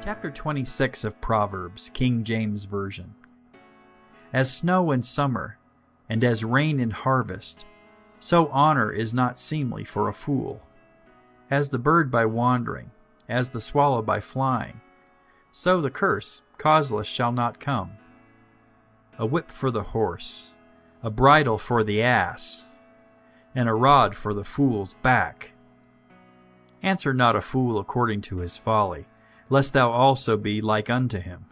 Chapter 26 of Proverbs, King James Version. As snow in summer, and as rain in harvest, so honor is not seemly for a fool. As the bird by wandering, as the swallow by flying, so the curse causeless shall not come. A whip for the horse, a bridle for the ass, and a rod for the fool's back. Answer not a fool according to his folly, lest thou also be like unto him.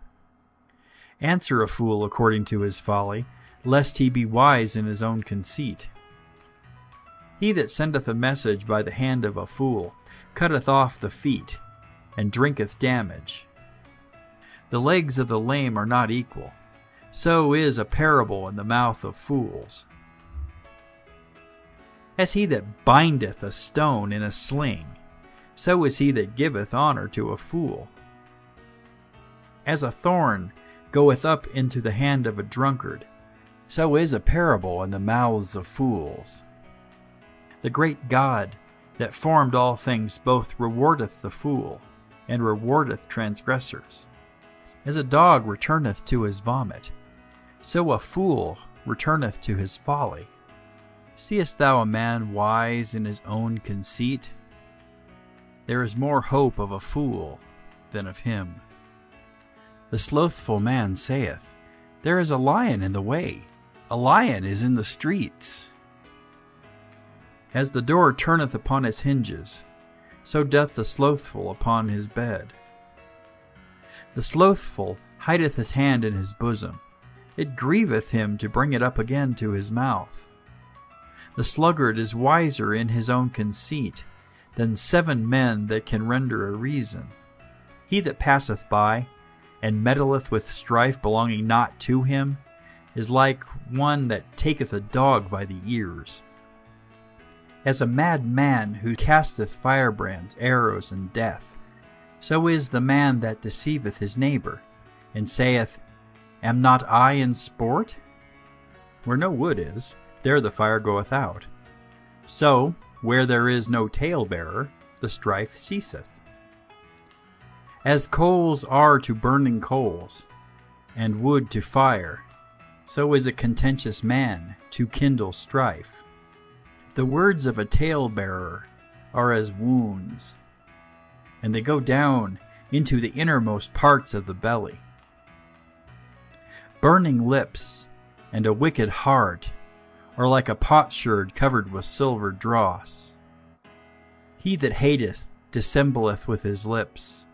Answer a fool according to his folly, lest he be wise in his own conceit. He that sendeth a message by the hand of a fool cutteth off the feet, and drinketh damage. The legs of the lame are not equal, so is a parable in the mouth of fools. As he that bindeth a stone in a sling, so is he that giveth honor to a fool. As a thorn goeth up into the hand of a drunkard, so is a parable in the mouths of fools. The great God that formed all things both rewardeth the fool, and rewardeth transgressors. As a dog returneth to his vomit, so a fool returneth to his folly. Seest thou a man wise in his own conceit? There is more hope of a fool than of him. The slothful man saith, There is a lion in the way, a lion is in the streets. As the door turneth upon its hinges, so doth the slothful upon his bed. The slothful hideth his hand in his bosom, it grieveth him to bring it up again to his mouth. The sluggard is wiser in his own conceit than 7 men that can render a reason. He that passeth by, and meddleth with strife belonging not to him, is like one that taketh a dog by the ears. As a mad man who casteth firebrands, arrows, and death, so is the man that deceiveth his neighbor, and saith, Am not I in sport? Where no wood is, there the fire goeth out. So, where there is no talebearer, the strife ceaseth. As coals are to burning coals, and wood to fire, so is a contentious man to kindle strife. The words of a talebearer are as wounds, and they go down into the innermost parts of the belly. Burning lips and a wicked heart are like a potsherd covered with silver dross. He that hateth dissembleth with his lips,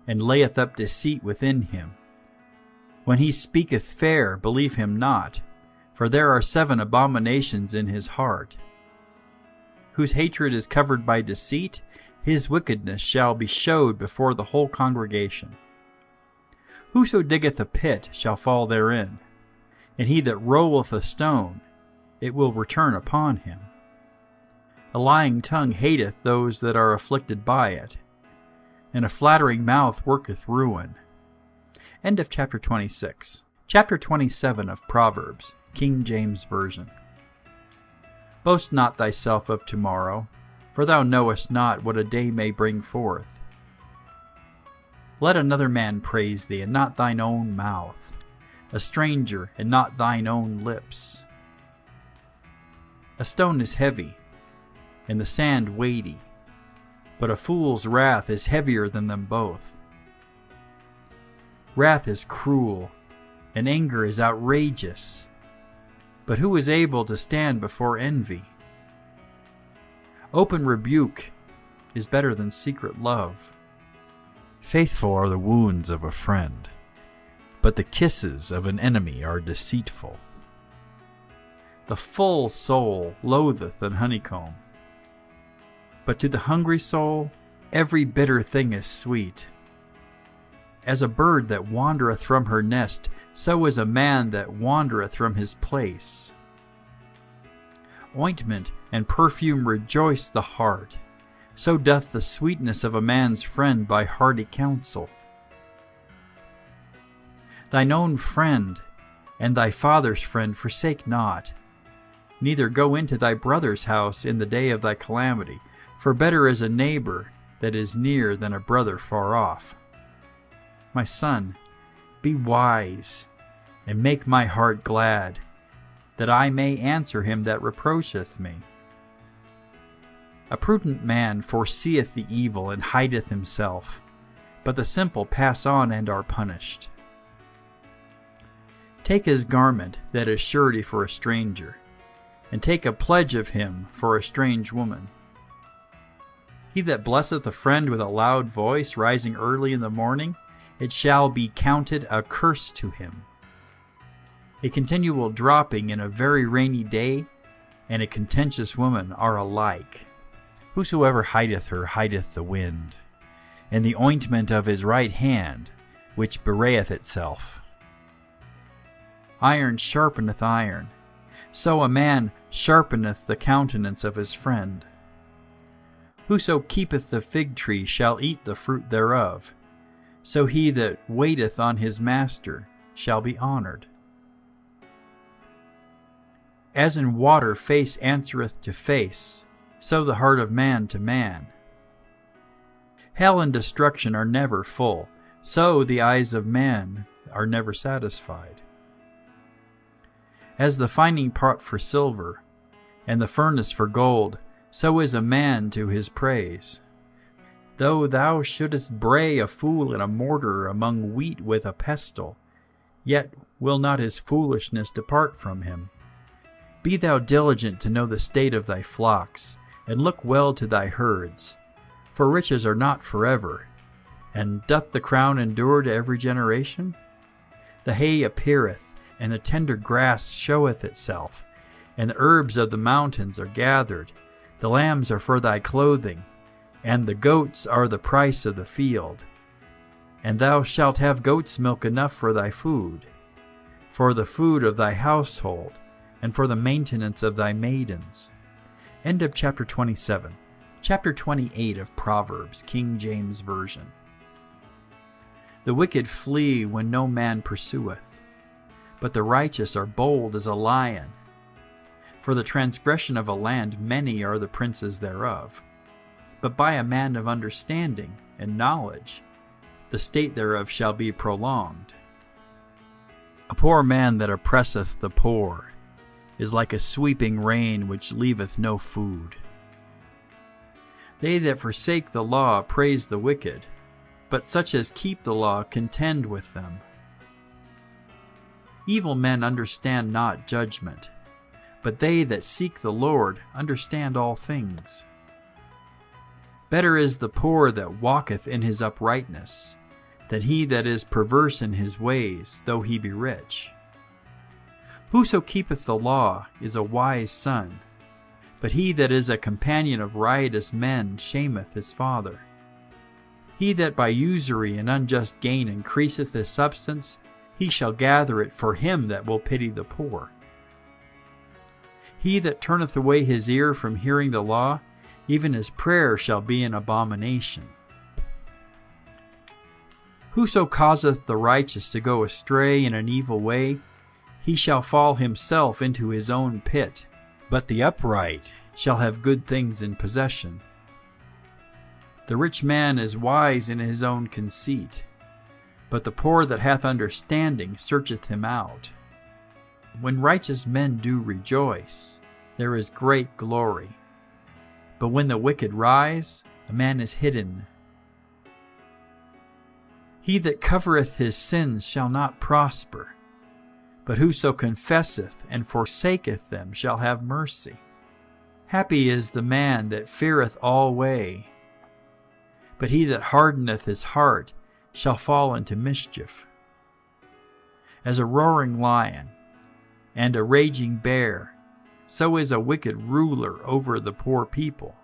and layeth up deceit within him. When he speaketh fair, believe him not, for there are 7 abominations in his heart. Whose hatred is covered by deceit, his wickedness shall be showed before the whole congregation. Whoso diggeth a pit shall fall therein, and he that rolleth a stone, it will return upon him. A lying tongue hateth those that are afflicted by it, and a flattering mouth worketh ruin. End of chapter 26. Chapter 27 of Proverbs, King James Version. Boast not thyself of tomorrow, for thou knowest not what a day may bring forth. Let another man praise thee, and not thine own mouth, a stranger, and not thine own lips. A stone is heavy, and the sand weighty, but a fool's wrath is heavier than them both. Wrath is cruel, and anger is outrageous, but who is able to stand before envy? Open rebuke is better than secret love. Faithful are the wounds of a friend, but the kisses of an enemy are deceitful. The full soul loatheth an honeycomb, but to the hungry soul every bitter thing is sweet. As a bird that wandereth from her nest, so is a man that wandereth from his place. Ointment and perfume rejoice the heart, so doth the sweetness of a man's friend by hearty counsel. Thine own friend and thy father's friend forsake not, neither go into thy brother's house in the day of thy calamity, for better is a neighbor that is near than a brother far off. my son, be wise, and make my heart glad, that I may answer him that reproacheth me. A prudent man foreseeth the evil, and hideth himself, but the simple pass on and are punished. Take his garment that is surety for a stranger, and take a pledge of him for a strange woman. He that blesseth a friend with a loud voice, rising early in the morning, it shall be counted a curse to him. A continual dropping in a very rainy day, and a contentious woman are alike. Whosoever hideth her hideth the wind, and the ointment of his right hand, which bewrayeth itself. Iron sharpeneth iron, so a man sharpeneth the countenance of his friend. Whoso keepeth the fig tree shall eat the fruit thereof, so he that waiteth on his master shall be honored. As in water face answereth to face, so the heart of man to man. Hell and destruction are never full, so the eyes of man are never satisfied. As the finding pot for silver, and the furnace for gold, so is a man to his praise. Though thou shouldest bray a fool in a mortar among wheat with a pestle, yet will not his foolishness depart from him. Be thou diligent to know the state of thy flocks, and look well to thy herds. For riches are not forever, and doth the crown endure to every generation? The hay appeareth, and the tender grass showeth itself, and the herbs of the mountains are gathered. The lambs are for thy clothing, and the goats are the price of the field. And thou shalt have goat's milk enough for thy food, for the food of thy household, and for the maintenance of thy maidens. End of chapter 27. Chapter 28 of Proverbs, King James Version. The wicked flee when no man pursueth, but the righteous are bold as a lion. For the transgression of a land many are the princes thereof, but by a man of understanding and knowledge the state thereof shall be prolonged. A poor man that oppresseth the poor is like a sweeping rain which leaveth no food. They that forsake the law praise the wicked, but such as keep the law contend with them. Evil men understand not judgment, but they that seek the Lord understand all things. Better is the poor that walketh in his uprightness, than he that is perverse in his ways, though he be rich. Whoso keepeth the law is a wise son, but he that is a companion of riotous men shameth his father. He that by usury and unjust gain increaseth his substance, he shall gather it for him that will pity the poor. He that turneth away his ear from hearing the law, even his prayer shall be an abomination. Whoso causeth the righteous to go astray in an evil way, he shall fall himself into his own pit, but the upright shall have good things in possession. The rich man is wise in his own conceit, but the poor that hath understanding searcheth him out. When righteous men do rejoice, there is great glory, but when the wicked rise, a man is hidden. He that covereth his sins shall not prosper, but whoso confesseth and forsaketh them shall have mercy. Happy is the man that feareth alway, but he that hardeneth his heart shall fall into mischief. As a roaring lion and a raging bear, so is a wicked ruler over the poor people.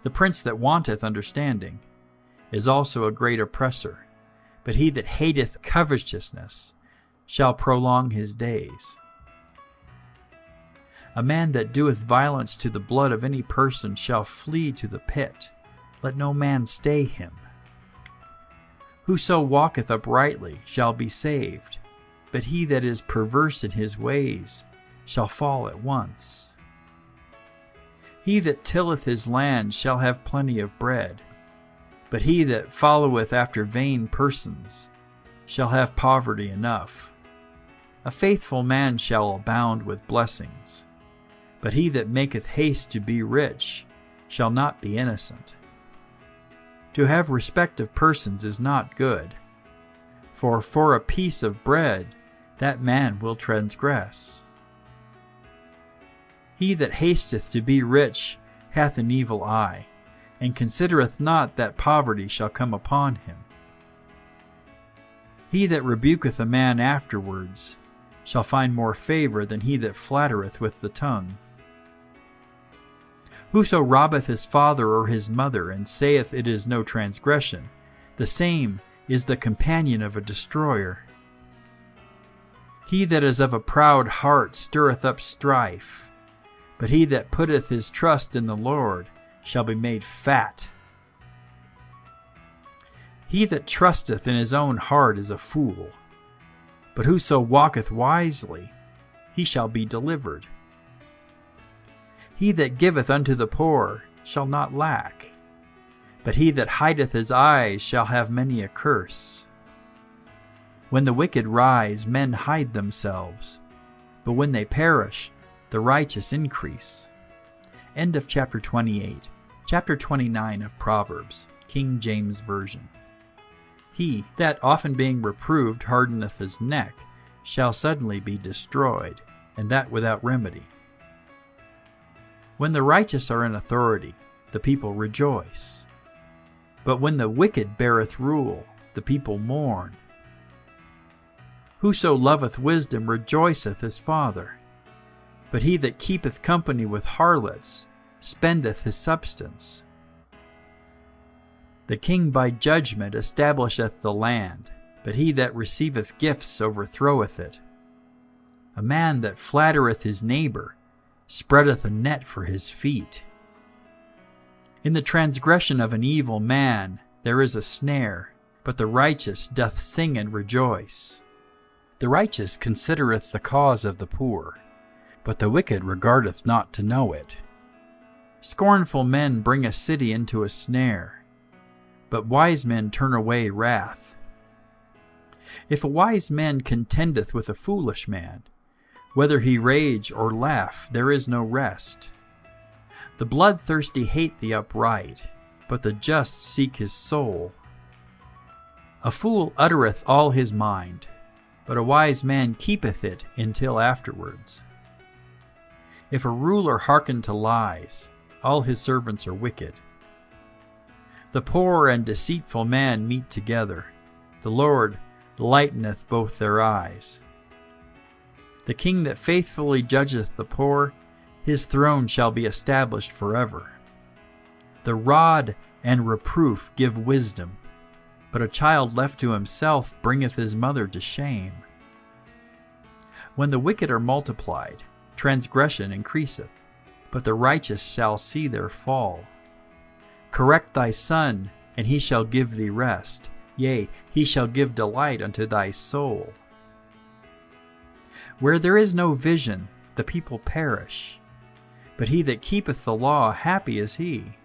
The prince that wanteth understanding is also a great oppressor, but he that hateth covetousness shall prolong his days. A man that doeth violence to the blood of any person shall flee to the pit. Let no man stay him. Whoso walketh uprightly shall be saved, but he that is perverse in his ways shall fall at once. He that tilleth his land shall have plenty of bread, but he that followeth after vain persons shall have poverty enough. A faithful man shall abound with blessings, but he that maketh haste to be rich shall not be innocent. To have respect of persons is not good, for a piece of bread that man will transgress. He that hasteth to be rich hath an evil eye, and considereth not that poverty shall come upon him. He that rebuketh a man afterwards shall find more favor than he that flattereth with the tongue. Whoso robbeth his father or his mother, and saith it is no transgression, the same is the companion of a destroyer. He that is of a proud heart stirreth up strife, but he that putteth his trust in the Lord shall be made fat. He that trusteth in his own heart is a fool, but whoso walketh wisely, he shall be delivered. He that giveth unto the poor shall not lack, but he that hideth his eyes shall have many a curse. When the wicked rise, men hide themselves, but when they perish, the righteous increase. End of chapter 28. Chapter 29 of Proverbs, King James Version. He that often being reproved hardeneth his neck shall suddenly be destroyed, and that without remedy. When the righteous are in authority, the people rejoice. But when the wicked beareth rule, the people mourn. Whoso loveth wisdom rejoiceth his father, but he that keepeth company with harlots spendeth his substance. The king by judgment establisheth the land, but he that receiveth gifts overthroweth it. A man that flattereth his neighbor spreadeth a net for his feet. In the transgression of an evil man there is a snare, but the righteous doth sing and rejoice. The righteous considereth the cause of the poor, but the wicked regardeth not to know it. Scornful men bring a city into a snare, but wise men turn away wrath. If a wise man contendeth with a foolish man, whether he rage or laugh, there is no rest. The bloodthirsty hate the upright, but the just seek his soul. A fool uttereth all his mind, but a wise man keepeth it until afterwards. If a ruler hearken to lies, all his servants are wicked. The poor and deceitful man meet together. The Lord lighteneth both their eyes. The king that faithfully judgeth the poor, his throne shall be established forever. The rod and reproof give wisdom, but a child left to himself bringeth his mother to shame. When the wicked are multiplied, transgression increaseth, but the righteous shall see their fall. Correct thy son, and he shall give thee rest. Yea, he shall give delight unto thy soul. Where there is no vision, the people perish, but he that keepeth the law, happy is he.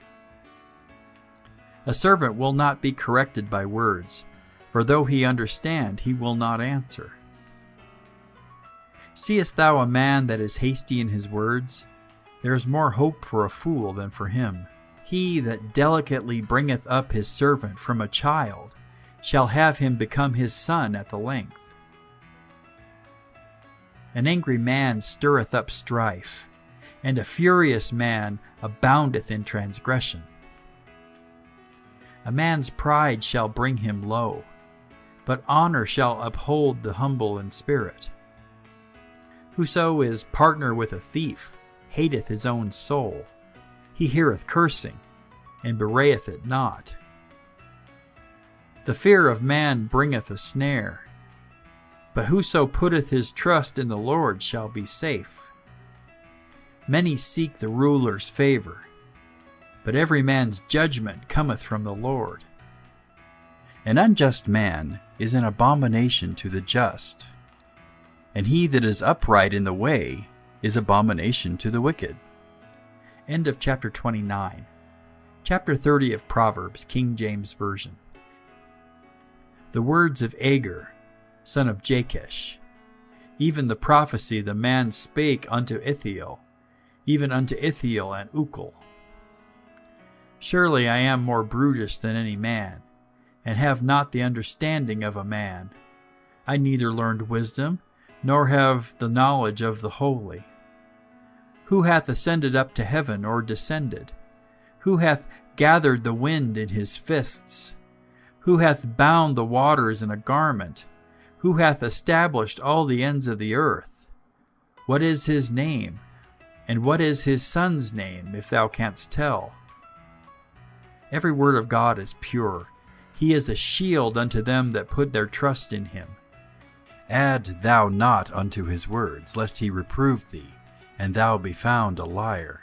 A servant will not be corrected by words, for though he understand, he will not answer. Seest thou a man that is hasty in his words? There is more hope for a fool than for him. He that delicately bringeth up his servant from a child shall have him become his son at the length. An angry man stirreth up strife, and a furious man aboundeth in transgression. A man's pride shall bring him low, but honor shall uphold the humble in spirit. Whoso is partner with a thief hateth his own soul. He heareth cursing, and bewrayeth it not. The fear of man bringeth a snare, but whoso putteth his trust in the Lord shall be safe. Many seek the ruler's favor, but every man's judgment cometh from the Lord. An unjust man is an abomination to the just, and he that is upright in the way is abomination to the wicked. End of chapter 29. Chapter 30 of Proverbs, King James Version. The words of Agur, son of Jakesh, even the prophecy the man spake unto Ithiel, even unto Ithiel and Ukal. Surely I am more brutish than any man, and have not the understanding of a man. I neither learned wisdom, nor have the knowledge of the holy. Who hath ascended up to heaven, or descended? Who hath gathered the wind in his fists? Who hath bound the waters in a garment? Who hath established all the ends of the earth? What is his name? And what is his son's name, if thou canst tell? Every word of God is pure. He is a shield unto them that put their trust in him. Add thou not unto his words, lest he reprove thee, and thou be found a liar.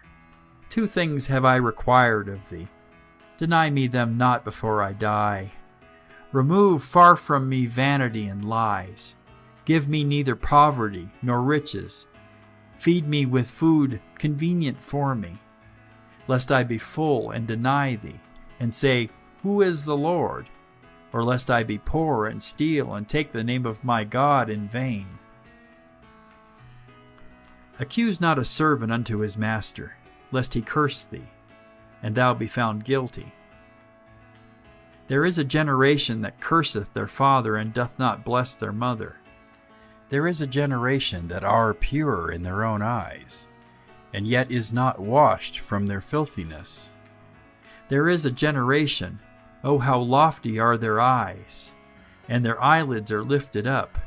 2 things have I required of thee. Deny me them not before I die. Remove far from me vanity and lies. Give me neither poverty nor riches. Feed me with food convenient for me, lest I be full and deny thee, and say, Who is the Lord? Or lest I be poor and steal and take the name of my God in vain. Accuse not a servant unto his master, lest he curse thee, and thou be found guilty. There is a generation that curseth their father, and doth not bless their mother. There is a generation that are pure in their own eyes, and yet is not washed from their filthiness. There is a generation, oh how lofty are their eyes, and their eyelids are lifted up.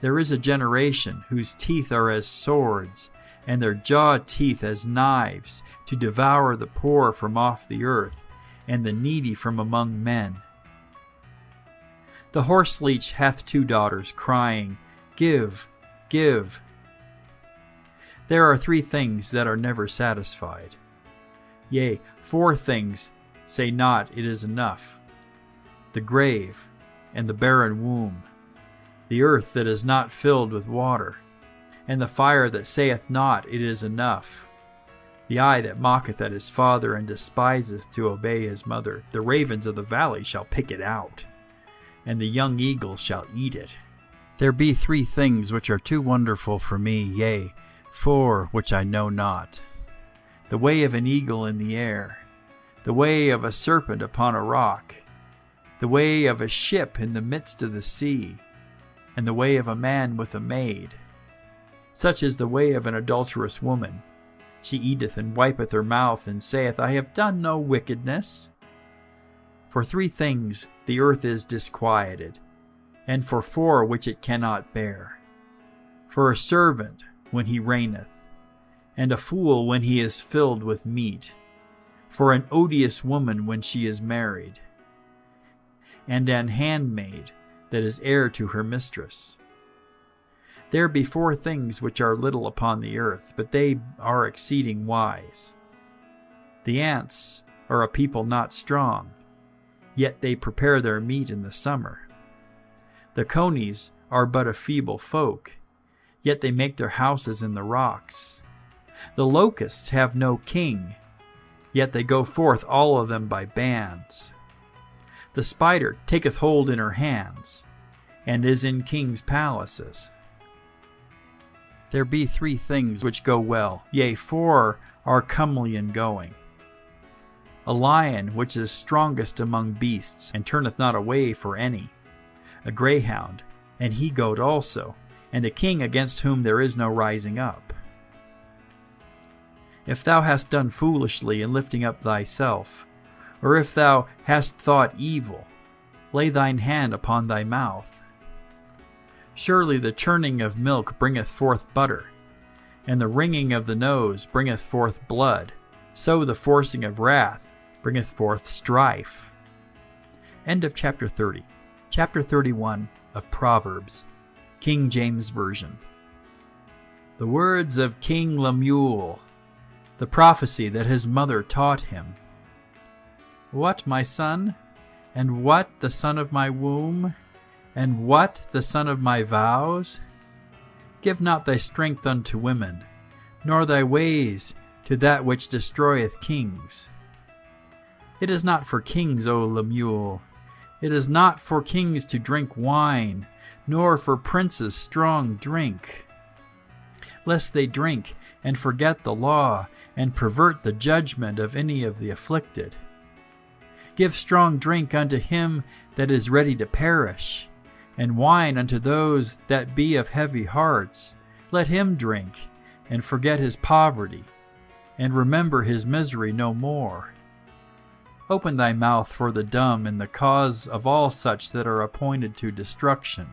There is a generation whose teeth are as swords, and their jaw teeth as knives, to devour the poor from off the earth, and the needy from among men. The horseleech hath 2 daughters, crying, Give, give. There are 3 things that are never satisfied. Yea, 4 things say not, It is enough. The grave, and the barren womb, the earth that is not filled with water, and the fire that saith not, It is enough. The eye that mocketh at his father, and despiseth to obey his mother. The ravens of the valley shall pick it out, and the young eagle shall eat it. There be 3 things which are too wonderful for me, yea, 4 which I know not. The way of an eagle in the air, the way of a serpent upon a rock, the way of a ship in the midst of the sea, and the way of a man with a maid. Such is the way of an adulterous woman. She eateth and wipeth her mouth, and saith, I have done no wickedness. For 3 things the earth is disquieted, and for 4 which it cannot bear. For a servant when he reigneth, and a fool when he is filled with meat. For an odious woman when she is married, and an handmaid that is heir to her mistress. There be 4 things which are little upon the earth, but they are exceeding wise. The ants are a people not strong, yet they prepare their meat in the summer. The conies are but a feeble folk, yet they make their houses in the rocks. The locusts have no king, yet they go forth all of them by bands. The spider taketh hold in her hands, and is in kings' palaces. There be 3 things which go well, yea, 4 are comely in going. A lion which is strongest among beasts, and turneth not away for any. A greyhound, and he-goat also, and a king against whom there is no rising up. If thou hast done foolishly in lifting up thyself, or if thou hast thought evil, lay thine hand upon thy mouth. Surely the churning of milk bringeth forth butter, and the wringing of the nose bringeth forth blood. So the forcing of wrath bringeth forth strife. End of chapter 30. Chapter 31 of Proverbs, King James Version. The words of King Lemuel, the prophecy that his mother taught him. What, my son? And what, the son of my womb? And what, the son of my vows? Give not thy strength unto women, nor thy ways to that which destroyeth kings. It is not for kings, O Lemuel. It is not for kings to drink wine, nor for princes strong drink, lest they drink and forget the law, and pervert the judgment of any of the afflicted. Give strong drink unto him that is ready to perish, and wine unto those that be of heavy hearts. Let him drink, and forget his poverty, and remember his misery no more. Open thy mouth for the dumb in the cause of all such that are appointed to destruction.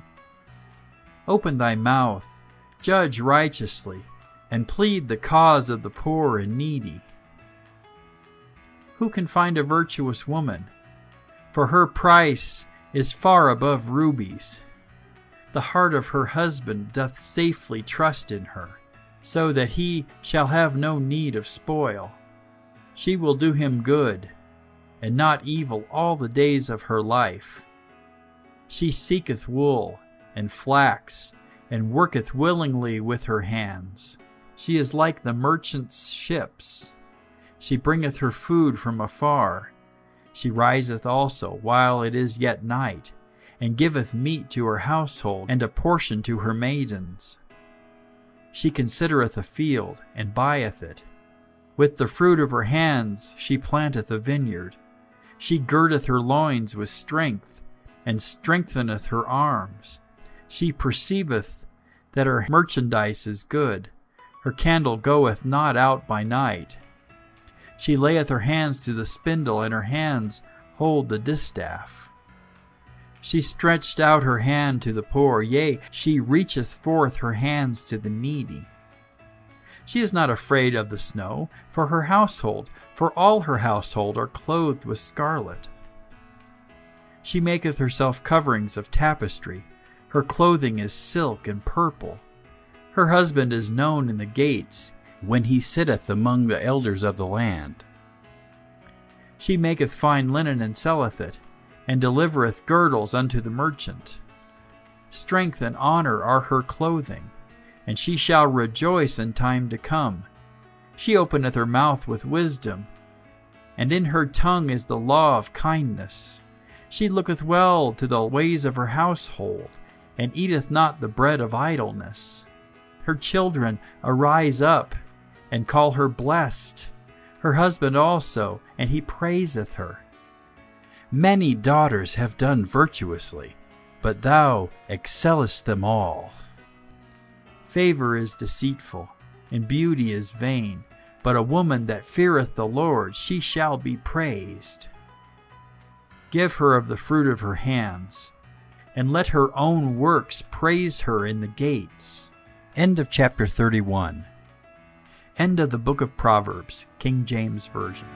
Open thy mouth, judge righteously, and plead the cause of the poor and needy. Who can find a virtuous woman? For her price is far above rubies. The heart of her husband doth safely trust in her, so that he shall have no need of spoil. She will do him good, and not evil all the days of her life. She seeketh wool and flax, and worketh willingly with her hands. She is like the merchant's ships. She bringeth her food from afar. She riseth also while it is yet night, and giveth meat to her household, and a portion to her maidens. She considereth a field, and buyeth it. With the fruit of her hands she planteth a vineyard. She girdeth her loins with strength, and strengtheneth her arms. She perceiveth that her merchandise is good. Her candle goeth not out by night. She layeth her hands to the spindle, and her hands hold the distaff. She stretched out her hand to the poor, yea, she reacheth forth her hands to the needy. She is not afraid of the snow for her household, for all her household are clothed with scarlet. She maketh herself coverings of tapestry. Her clothing is silk and purple. Her husband is known in the gates, when he sitteth among the elders of the land. She maketh fine linen and selleth it, and delivereth girdles unto the merchant. Strength and honor are her clothing, and she shall rejoice in time to come. She openeth her mouth with wisdom, and in her tongue is the law of kindness. She looketh well to the ways of her household, and eateth not the bread of idleness. Her children arise up, and call her blessed, her husband also, and he praiseth her. Many daughters have done virtuously, but thou excellest them all. Favor is deceitful, and beauty is vain, but a woman that feareth the Lord, she shall be praised. Give her of the fruit of her hands, and let her own works praise her in the gates. End of chapter 31. End of the book of Proverbs, King James Version.